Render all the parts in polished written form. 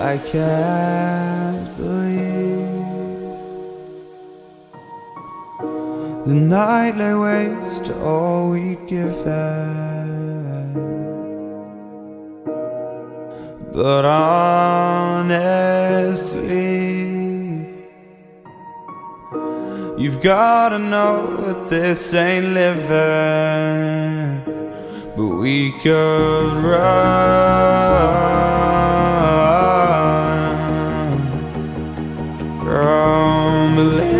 I can't believe the night lay waste to all we'd given. But honestly, you've gotta know that this ain't living. But we could run from Elysium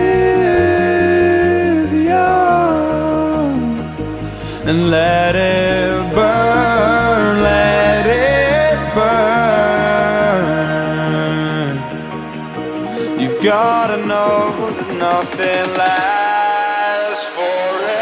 and let it burn, let it burn. You've gotta know that nothing lasts forever.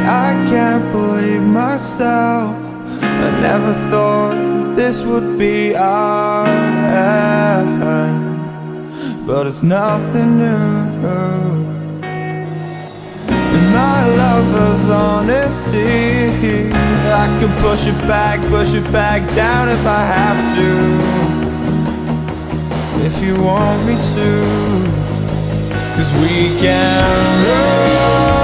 I can't believe myself. I never thought that this would be our end, but it's nothing new. And my lover's honesty, I can push it back down if I have to. If you want me to, 'cause we can run